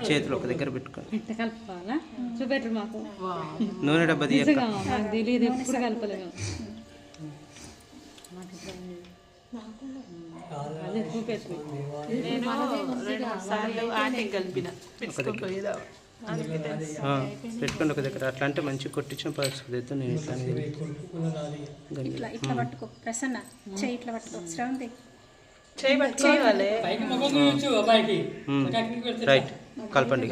చేతులు ఒక దగ్గర పెట్టుకోండి. కలుపుకోవాలా? చూపెట్టరు మాకు. నూనె డబ్బా తీయక నాకు తెలియదు, ఎప్పుడు కలపలేదు. అదే చూపెట్టు. పెట్టుకోండి ఒక దగ్గర. అట్లా అంటే మంచిగా కొట్టించిన పరిస్థితి. నేను ఇట్లా ఇట్లా పట్టుకో ప్రసన్న, చెయ్యి ఇట్లా పట్టుకో. శ్రవంతి రైట్, కలపండి.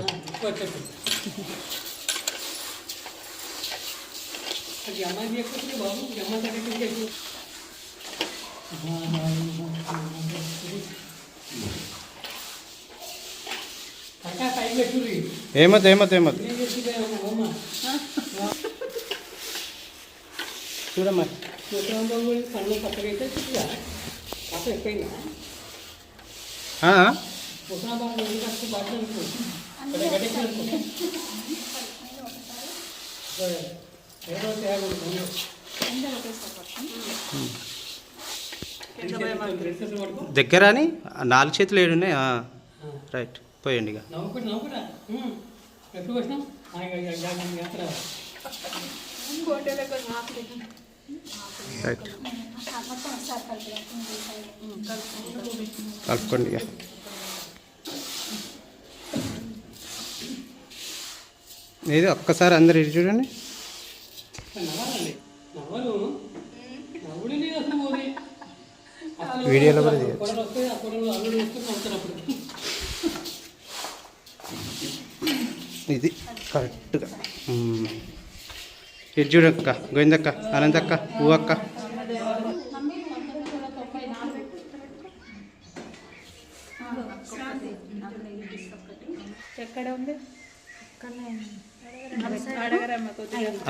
ఏమద్దు ఏమద్దు ఏమద్దు చూడమ్మా. దగ్గర అని 4 చేతులు 7 ఉన్నాయి. రైట్, పోయండి. ఇక రైట్, కలుపుకోండి. ఇక ఏది ఒక్కసారి అందరు ఇది చూడండి. వీడియోలో కూడా ఇది కరెక్ట్గా. ఇది చూడక్క, గోవిందక్క, అనంతక్క, ఊవక్క. ఎక్కడ ఉంది?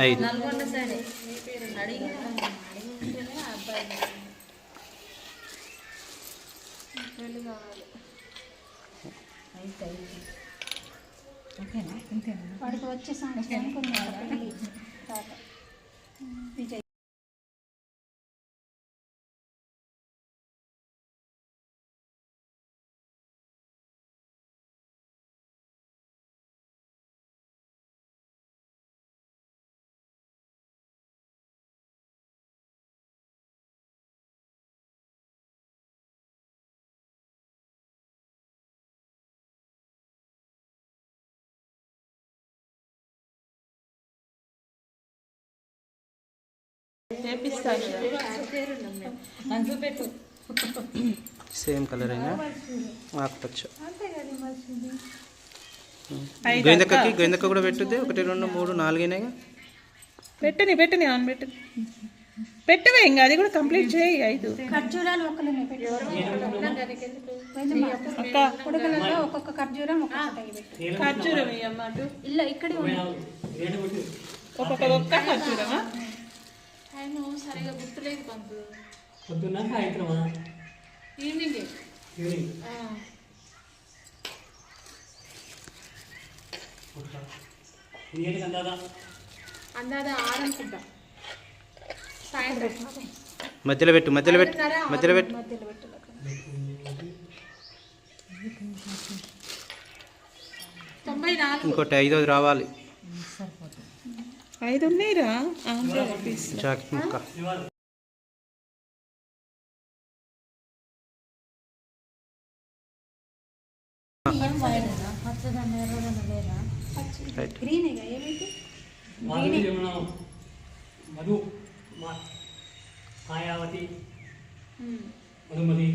5. వాడికి వచ్చే సంవత్సరానికి విజయ్ సేమ్ కలర్ అయినా ఆకుపచ్చ. గోవిందక్కకి, గోవిందక్క కూడా పెట్టుద్ది. 1 2 3 4 అయినాయిగా. పెట్టని ఆన్ పెట్టవే. ఇంకా అది కూడా కంప్లీట్ చేయి. 5 ఖర్జూరాలు ఒక్కొక్క ఖర్జూరం ఖర్జూరం ఇలా ఇక్కడే ఒక్క ఖర్జూరమా? సరిగా గుర్తులేదు. పొద్దున్న సాయంత్రమా? ఈవినింగ్. అందాదా 6 అనుకుంటా. సాయంత్రం మధ్యలో పెట్టు, మధ్యలో పెట్టు, మధ్యలో పెట్టు. ఇంకోటి 5ది రావాలి. 5 ఉన్నాయిరా. జాకెట్ ముక్క. రైట్. మధు, మాయావతి, మధుమతి,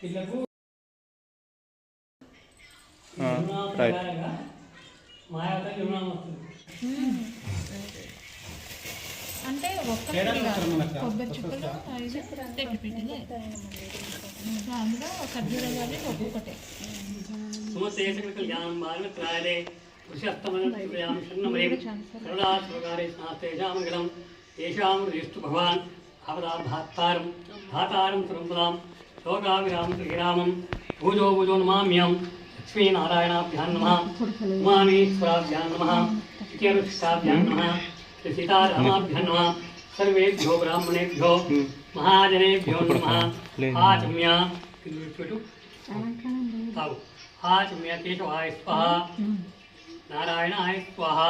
పిల్లకు మాయావతి యమునా వస్తుంది. అంటే కొబ్బరి చుక్కలు 5 పెట్టిలే. అందులో ఖర్జూరాలు ఒక్కొక్కటే. సుమశేషకల్యాణం బాలమిత్రాయలే పురుషస్తమనం షణ్ణమయం కరుణాస్వకారే స్నాస్తేజామంగళం తేషాం రేస్తు భగవాన్ అవదాభాత్తారం ధాతారం సురంపదాం శోకావిరామం శ్రీరామం భూజో భుజో నమామ్యం లక్ష్మీనారాయణాభ్యాం నమః ఉమామేశ్వరాభ్యాం నమః విజయరుష్టాభ్యాం నమః సీతారామాభ్యాం నమః సర్వేభ్యో బ్రాహ్మణేభ్యో మహాజనేభ్యో నమః ఆచమ్య తాగు ఆచమ్య కేశవాయ స్వాహ నారాయణాయ స్వాహ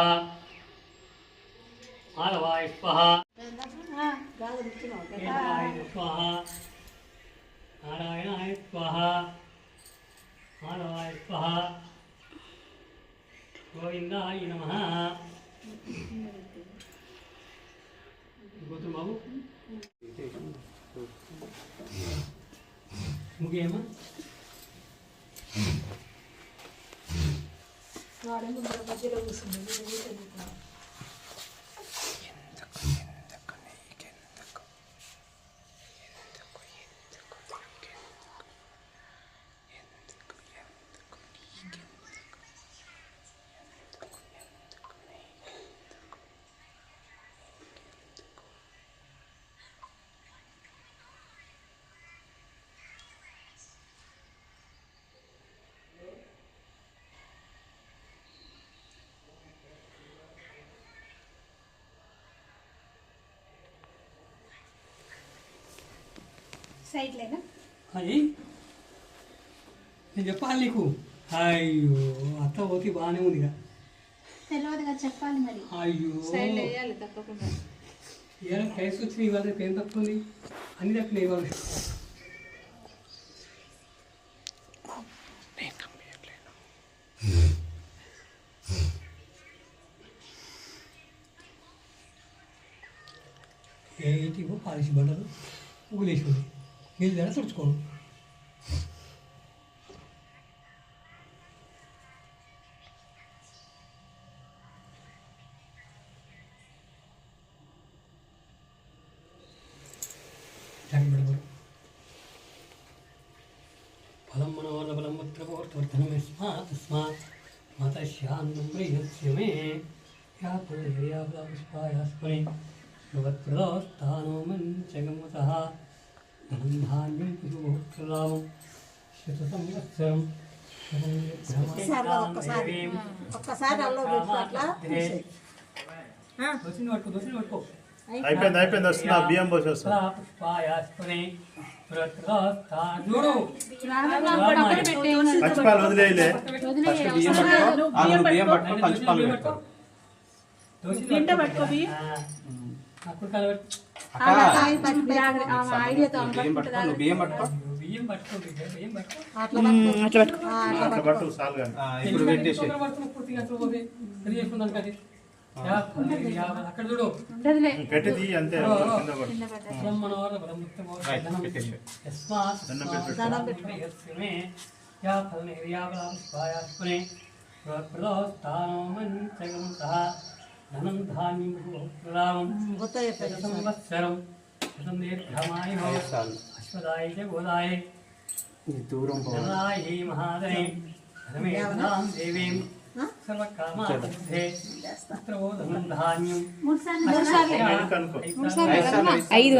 మాధవాయ స్వాహ కేశవాయ స్వాహ నారాయణాయ స్వాహ మాధవాయ స్వాహ గోవిందాయ నమః. గోత్రం బాబు ముఖ్యమా సైడ్ లేనా అది నేను చెప్పాలి నీకు. అయ్యో అత్త పోతే బాగానే ఉందిగా. తెలియదు కదా చెప్పాలి మరి. అయ్యో సైడ్ వేయాలి తప్పకుండా. ఇవాళ టైస్ వచ్చి ఇవాళ ఏం తప్పుంది అన్ని తప్పినాయి ఇవాళ. ఏంటివో పాలిసి బండలు ఊలేసి ఉంది. నీళ్ళు దగ్గర తుడుచుకోను. ఫలం మనోహర బలం తస్మాత్ మతశాంతం ప్రియస్య మే యా పుష్పాయాస్మరే భగవత్ప్రదాస్థానో మంచగమతః ధనం ధాన్యం పుష్పభోక్తలాభం శతసంవత్సరం ఒక్కసారి అల్లో పెట్టు అట్లా దోసిని పట్టుకో అయిపోయింది వస్తున్నా బియ్యం పోసి వస్తున్నా పుష్పాయాస్మరే చూడు పచ్చిపాలు వదిలేయలే ఫస్ట్ బియ్యం పట్టుకో. బియ్యం పట్టుకో, పంచపాలు పెట్టుకో. తింటే పట్టుకో బియ్యం. అప్పుడు కలబెట్టు. ఐడియాతో బియ్యం పట్టుకో, నువ్వు బియ్యం పట్టుకో. బియ్యం పట్టుకో బియ్యం పట్టుకో. అట్లా పట్టు చాలు కానీ ఇప్పుడు పెట్టేసి పూర్తిగా చూడబోతే అది చేసుకుందాం కదా. అక్కడ చూడు. పెట్టిది అంతే కింద పట్టు. ధనం ధాన్యం సంవత్సరం అశ్వదాయ గోదాయ దూరం జనాయ మహాదనే ధనమేధాం దేవీం సర్వకామార్థే పుత్రో ధనం ధాన్యం కనుకో ఐదు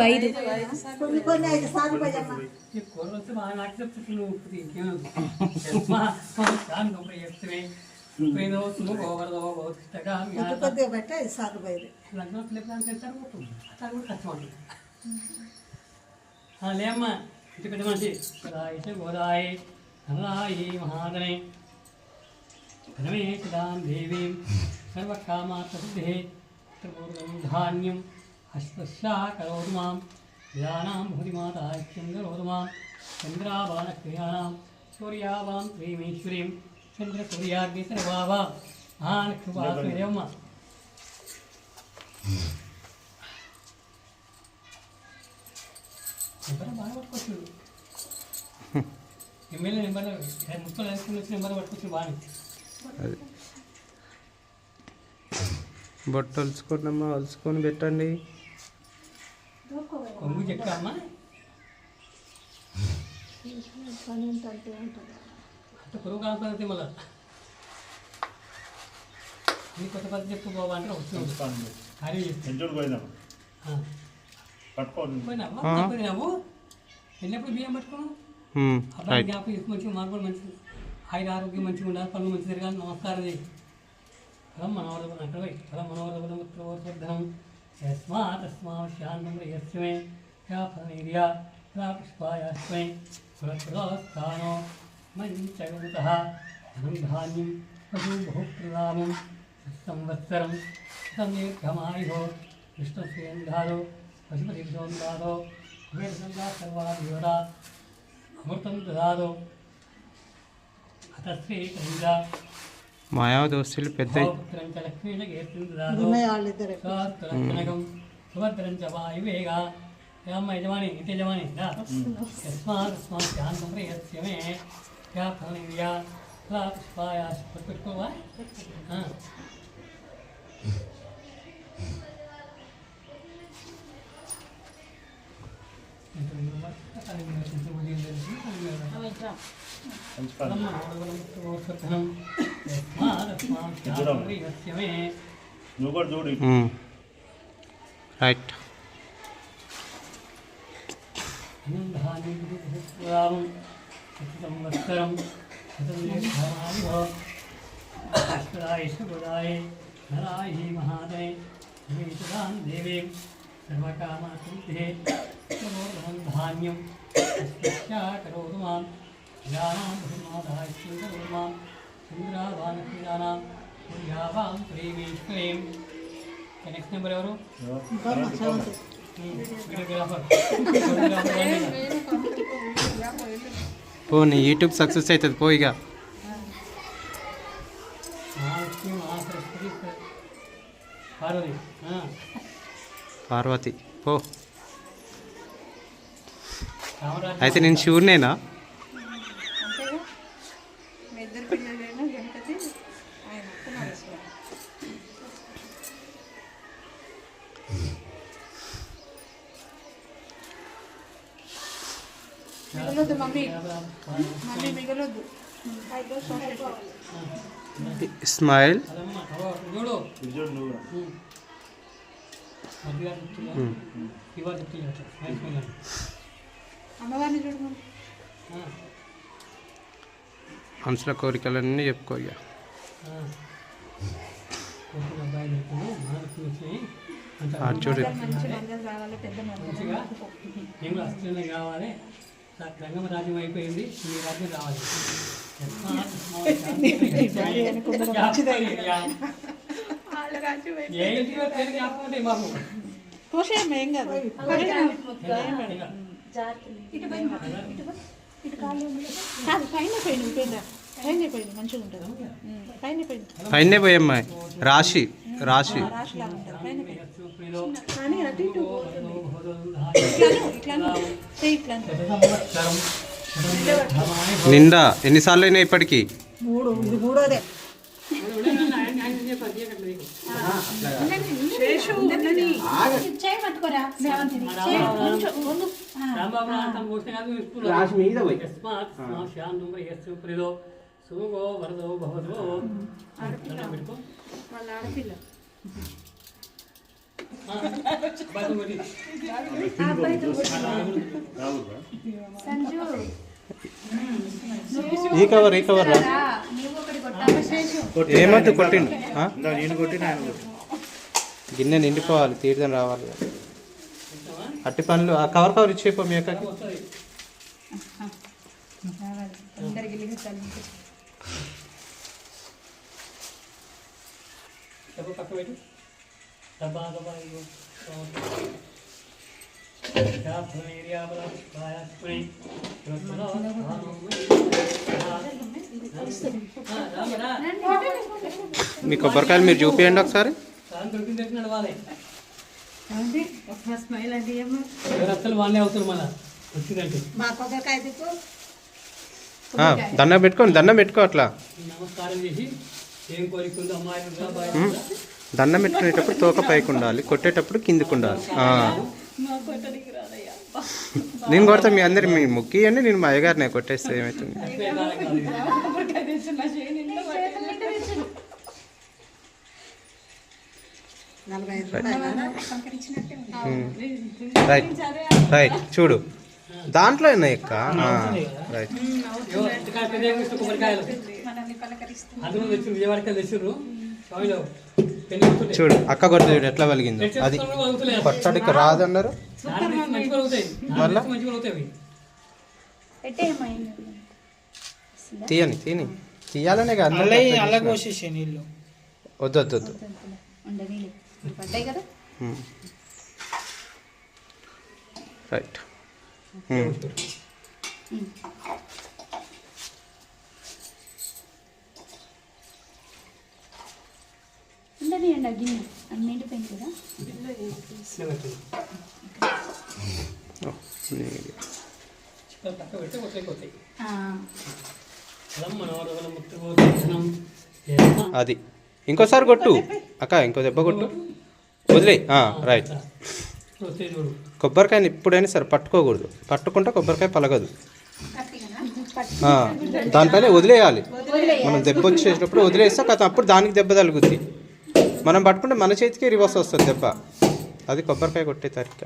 కొన్ని కొన్ని 5 సార్లు పోయమ్మా ఈ కోరొచ్చు బాగా నాకు చెప్తుంది నువ్వు ఇంకేం శాంతం ప్రేదో సుము గోవర్ధో భౌతిష్టగా కొద్దిగా బట్టి 5 సార్లు పోయేది లంగా ప్లేప్లాన్ చేస్తారు అట్లా కూడా కష్టం అండి. లేమ్మా ఇటు పెద్ద మనిషి గోదాయ గోదాయ ధనాయి మహాదనే ధనమే చిదాం దేవీం సర్వకామార్థసిద్ధే త్రిపూర్ణం ధాన్యం హస్తస్యా కరోతు మాం విదానాం భూతిమాతాఖ్యం కరోతు మాం చంద్రాబాణక్రియాణం సూర్యావాం శ్రీమేశ్వరీం చంద్ర సూర్యాగ్ని సర్వావా మహాలక్ష్మీదేవమ్మ. నెంబర్ బాగా పట్టుకోవచ్చు. ఎమ్మెల్యే నెంబర్ ముప్పై వేసుకుని వచ్చి నెంబర్ పట్టుకోవచ్చు బాగా. బొట్టు వలుచుకోండమ్మా, వలుచుకొని పెట్టండి. కొంగు చెక్క అమ్మా అంత పొరుగు కాకపోతే మళ్ళా నీ కొత్త పద్ధతి చెప్పు బాబా అంటే వస్తుంది. హరి ఎంజోడు పోయిందమ్మా పట్టుకోండి పోయినావు వెళ్ళినప్పుడు బియ్యం పట్టుకున్నావు. అబ్బాయి జ్ఞాపకం చేసుకు మంచిగా మాకు కూడా మంచిది. ఆయన ఆరోగ్యం మంచిగా ఉండాలి, పనులు మంచిగా తిరగాలి. నమస్కారం చేయి. ఫలం మనోరథం అక్కడ పోయి ఫలం మనోరథం యస్మాతస్మా శాంతం యస్మే యా ఫలమేరియా యా పుష్పాయాస్మై ఫలప్రదాస్థానో మంచగతః ధనం ధాన్యం పశు బహుప్రదామం సంవత్సరం సందీర్ఘమాయుః విష్ణుసేంద్రాదో పశుపతిసోందాదో కుబేరసంగా సర్వాధివరా అమృతం దదాదో అతశ్రీ కవిజ మాయావ దోస్తులు పెద్ద పుత్రం చ లక్ష్మీన కీర్తిం దదాదో సహస్రలక్షణకం సుభద్రం చ వాయువేగ అమ్మ యజమాని ఇంటి యజమాని యస్మాత్ శాంతం ప్రియస్య మే యాఫలనివ్యా లా పుష్పాయ పెట్టుకోవా నువ్వు కూడా చూడు రైట్ సంవత్సరం నరాయి మహాదే దేవీం సర్వకామాకుంతే ధాన్యం కరోతు మాం యానాం బహుమాదాయ మాం ఇంద్రావానక్రీడానాం పుణ్యావాం ప్రేమేశ్వరీం. నెక్స్ట్ నెంబర్ ఎవరు? వీడియోగ్రాఫర్. పో నీ యూట్యూబ్ సక్సెస్ అవుతుంది పో ఇక. మహాలక్ష్మి మహాసరస్వతి పార్వతి పార్వతి పో. రామరాజు అయితే నేను షూర్నేనా? మీ ఇద్దరు పిల్లలేమో గణపతి ఆయన కుమారస్వామి. మిగలొద్దు మమ్మీ, మమ్మీ మిగలొద్దు. స్మైల్. అదమ్మా చూడు ఇది చూడు నువ్వు కూడా. మధ్యగా చెప్తున్నా ఇవాళ చెప్తున్నా అమ్మవారిని చూడు మమ్మీ. మనసులో కోరికలన్నీ చెప్పుకో ఇక. కోరుకున్న అబ్బాయి చెప్తున్నాను మహాలక్ష్మి వచ్చినాయి అది చూడు. మంచి మందిరం రావాలి, పెద్ద మంచిగా నేను కూడా అస్థిరంగా కావాలి. రంగమ రాజ్యం అయిపోయింది, మీ రాజ్యం రావాలి. ఏ ఇంటిలో పేరు జ్ఞాపకం ఉంటాయి మాకు. కోసేయం ఏం కాదు. కాదు పైన పోయింది ఉపేంద్ర, పైన పోయింది మంచిగా ఉంటుంది. పైన పోయింది పైనే పోయమ్మాయి. రాశి రాశి రాష్లాగా ఉంటుంది. పైన పోయింది. కానీ అటు ఇటు ఇట్లా ఇట్లా నిండా ఎన్నిసార్లు అయినా ఇప్పటికీ? మూడు, ఇది మూడోదే. చేయి పట్టుకోరా రేవంతిని. చేయి కొంచెం ముందు. రాంబాబు తన పోసిన కాదు రాశి మీద పోయి. ప్రిదో సుగో వరదో భవదో పెట్టుకో. వాళ్ళ ఆడపిల్ల. సంజు ఈ కవర్ ఈ కవర్ రా. నువ్వు ఒకటి కొట్టాలి శేషు. ఏమద్దు కొట్టిండు. ఇందా నేను కొట్టిన ఆయన కొట్టిన. గిన్నె నిండిపోవాలి, తీర్థం రావాలి. అట్టి పనులు ఆ కవర్ కవర్ ఇచ్చేపో మీ అక్కకి. అందరికి లింగాలి. పక్క పెట్టు. డబ్బా డబ్బా మీ కొబ్బరికాయలు మీరు చూపియండి ఒకసారి. స్మైల్ అంటే ఏమో రత్తలు వాళ్ళే అవుతారు మళ్ళా వచ్చిందంటే. మా కొబ్బరికాయ తిప్పు. దండం పెట్టుకోండి, దండం పెట్టుకో అట్లా. నమస్కారం చేసి ఏం కోరికుందో అమ్మాయి దండం పెట్టుకునేటప్పుడు తోక పైకి ఉండాలి, కొట్టేటప్పుడు కిందికి ఉండాలి. నేను కొడతా, మీ అందరి మీ ముక్కి అని నేను మా అయ్యగారిని కొట్టేస్తే ఏమవుతుంది? రైట్ రైట్ చూడు దాంట్లో ఉన్నాయి అక్క. రైట్ కొబ్బరికాయలు అందులో తెచ్చి విజయవాడకి తెచ్చిర్రు స్వామిలో చూడు అక్క కొడుతు చూడు ఎట్లా వెలిగిందో. అది కొట్టడికి రాదు అన్నారు మంచిగా అవుతాయి మళ్ళా మంచిగా అవుతాయి. తీయని తీయాలనే కాదు అలా కోసేసే నీళ్ళు. వద్దు వద్దు వద్దు. ఉండనీలే పడ్డాయి కదా. రైట్. ఉండనియండి ఆ గిన్నె అది నిండిపోయింది కదా. పక్క పెడితే కొట్టాయి ఆ, మనవరం ముట్టుకోవడం అది ఇంకోసారి కొట్టు అక్క, ఇంకో దెబ్బ కొట్టు, వదిలే. రైట్. వస్తాయి చూడు. కొబ్బరికాయని ఎప్పుడైనా సరే పట్టుకోకూడదు, పట్టుకుంటే కొబ్బరికాయ పలగదు. దానిపైన వదిలేయాలి. మనం దెబ్బ వచ్చేటప్పుడు వదిలేస్తే కథ అప్పుడు దానికి దెబ్బ తగులుద్ది. మనం పట్టుకుంటే మన చేతికి రివర్స్ వస్తుంది దెబ్బ. అది కొబ్బరికాయ కొట్టే తరిక.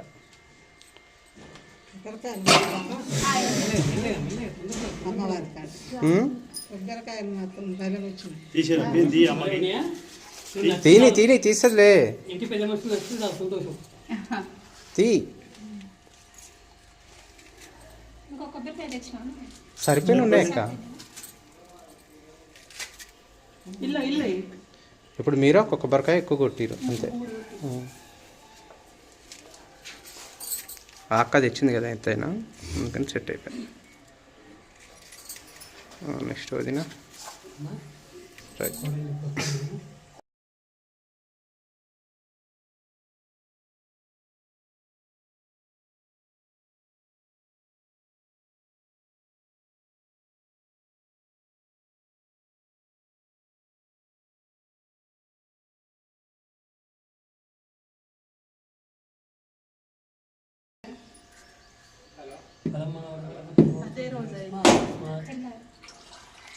తీసేరా తీ అమ్మకి. తీసేదిలే. ఇంటి పెద్ద మనుషులు వస్తే నాకు సంతోషం. తీ ఇంకో కొబ్బరికాయ తెచ్చినాను. సరిపోయిన ఉన్నాయి అక్క. ఇప్పుడు మీరు ఒక కొబ్బరికాయ ఎక్కువ కొట్టిరు అంతే. ఆ అక్క తెచ్చింది కదా ఎంతైనా, అందుకని సెట్ అయిపోయింది. నెక్స్ట్ వదిన. రైట్.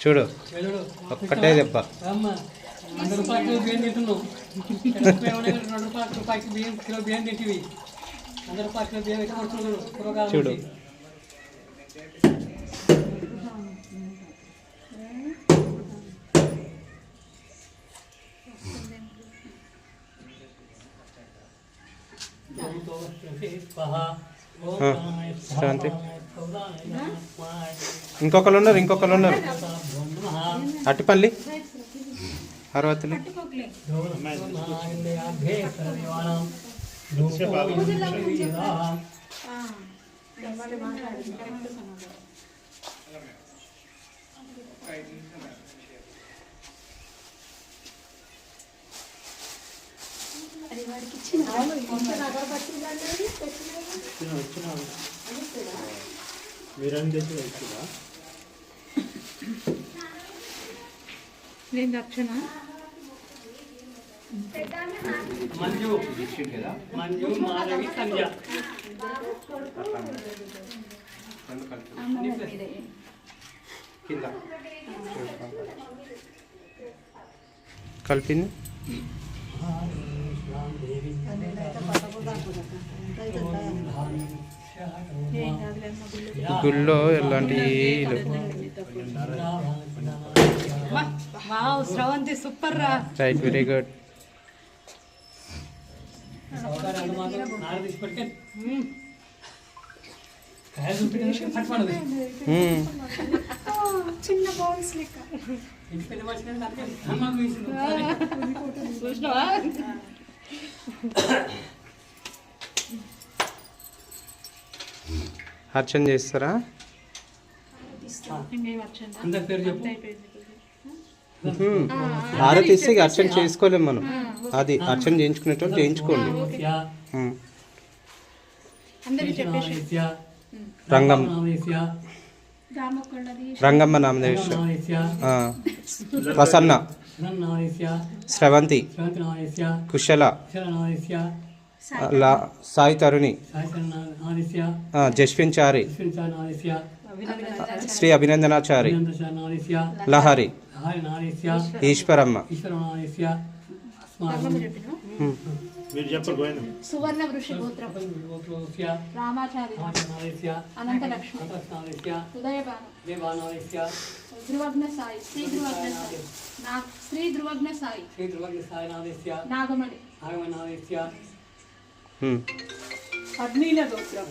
చూడు ఒక్కటే దెబ్బ. అమ్మ 100 రూపాయలు బియ్యం తింటున్నావు. 2 రూపాయలకి బియ్యం కిలో బియ్యం తింటివి. 100 రూపాయల కిలో బియ్యం ఎక్కడ కొడుతున్నాడు చూడు. శాంతి. ఇంకొకరు ఉన్నారు. అట్టిపల్లి అరవత్తులు. అది వాడికి ఇచ్చిన మీరేం తెచ్చి వచ్చిందా? నేను రక్షణ మంజు మాధవి సంధ్య. కలిపింది. గుళ్ళో ఎలాంటి స్రవంతి సూపర్ రా. Right, very good. చిన్న బౌల్స్ లెక్క. చూసినావా? అర్చన చేస్తారా? అందరి పేరు చెప్పు. హారతి ఇస్తే అర్చన చేసుకోలేము మనం. అది అర్చన చేయించుకునేటప్పుడు చేయించుకోండి. రంగమ్మ నామదేశ, ప్రసన్న, స్రవంతి, కుశల, సాయి తరుణి, జస్విన్ చారి, శ్రీ అభినందనాచారి, లహరి, ఈశ్వరమ్మ. మీరు చెప్పరు పోయిన. సువర్ణ వృష గోత్రం, రామాచారి, అనంతలక్ష్మి, ఉదయభాను, ధ్రువగ్న సాయి, శ్రీ ధ్రువగ్న సాయి, నాగమణి, అగ్నిల గోత్రం,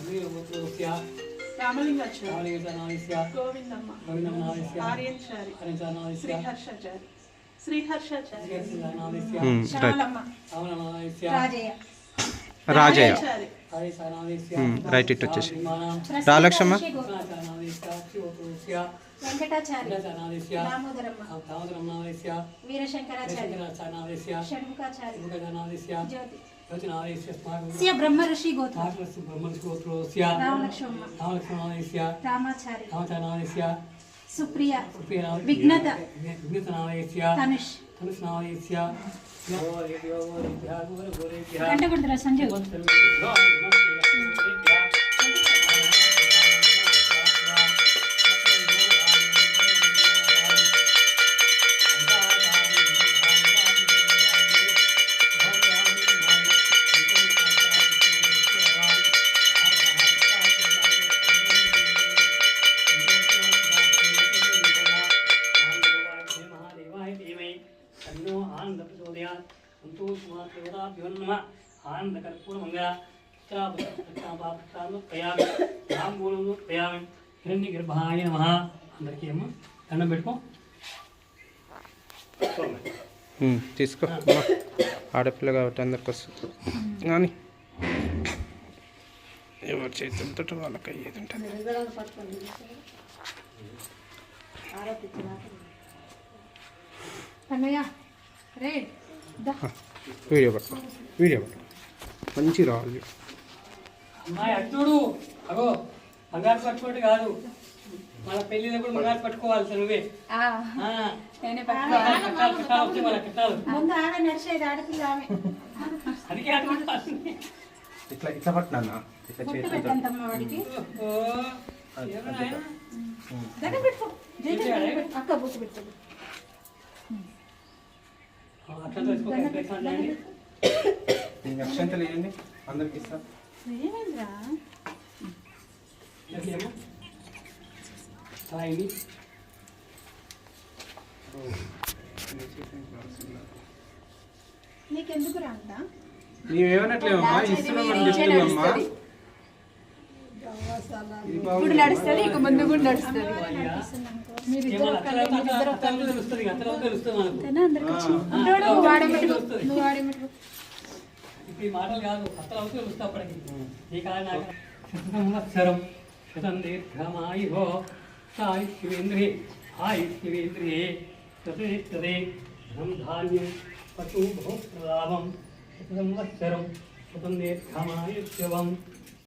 రామలింగాచారి రామలింగాచార్య గోవిందమ్మ గోవిందనామస్య ఆర్యన్చారి హరిచానామస్య శ్రీహర్షాచారి శ్రీహర్షాచారి శ్రీహర్షనామస్య రైట్. శాలమ్మ రామనామస్య రాజయ్య రాజయ్య చారి హరిచానామస్య రైట్ ఇటు వచ్చేసి విమానం రాలక్ష్మ రామనామస్య శివపురుషయ వెంకటాచారి వెంకటాచార్య దామోదరమ్మ దామోదరనామస్య వీరశంకరాచారి శంకరాచార్య షణ్ముఖాచారి ముఖజనామస్య జ్యోతి యోచనామస్య శ్రీ బ్రహ్మ ఋషి గోత్ర స్మారకస్య బ్రహ్మస్కోత్రోస్య రామలక్ష్మమ్మ రామలక్ష్మణామస్య రామాచారి రామచానామస్య సుప్రియ సుప్రియనామస్య విఘ్నత విఘ్నతనామస్య తనుష్ ధనుష్నామస్య గంట కొడుతురా సంజయ్ హిరణ్య గర్భాయ నమ అందరికీ అమ్మ దండం పెట్టుకో తీసుకో అమ్మా. ఆడపిల్ల కాబట్టి అందరికి వస్తుంది కానీ ఎవరి చేతులతో వాళ్ళకి అయ్యేది ఉంటుంది. అన్నయ్య రేడ్ వీడియో పట్టు వీడియో పట్టు మంచి రావాలి. అమ్మాయి అట్టుడు అగో బంగారు పట్టుకోటి కాదు మన పెళ్ళిలో కూడా బంగారు పట్టుకోవాలి నువ్వే నేనే కట్టాలు కట్టాలు వచ్చి మన కట్టాలు ముందు ఆడ నడిచేది ఆడపిల్ల ఆమె అందుకే అట్టుకుంటాను ఇట్లా ఇట్లా పట్టినా ఇట్లా పుట్టు చేతులతో పెట్టంతమ్మ వాడికి దగ్గర పెట్టుకో అక్క బుట్టు పెట్టు అట్లా తెలుసుకోండి ఈ అక్షంతలు వేయండి అందరికి ఇస్తా. ఏమైందిరా తాయింది నీకెందుకు రాంట నీవేమన్నట్లేమమ్మా ఇస్తున్నామని చెప్తున్నామమ్మా. ఇప్పుడు నడుస్తుంది ఇక ముందు కూడా నడుస్తుంది తెలుస్తుంది అంతలో తెలుస్తుంది మనకు ఇప్పుడు ఈ మాటలు కాదు అత్తలు అవుతూ తెలుస్తా అప్పటికి ఈ కారణం సంవత్సరం శతం దీర్ఘమాయుభో సాయుష్యేంద్రియే ఆయుష్యేంద్రియే ప్రతిష్టతే ధనం ధాన్యం పశు భోక్తృలాభం సంవత్సరం శతం దీర్ఘమాయుష్యవం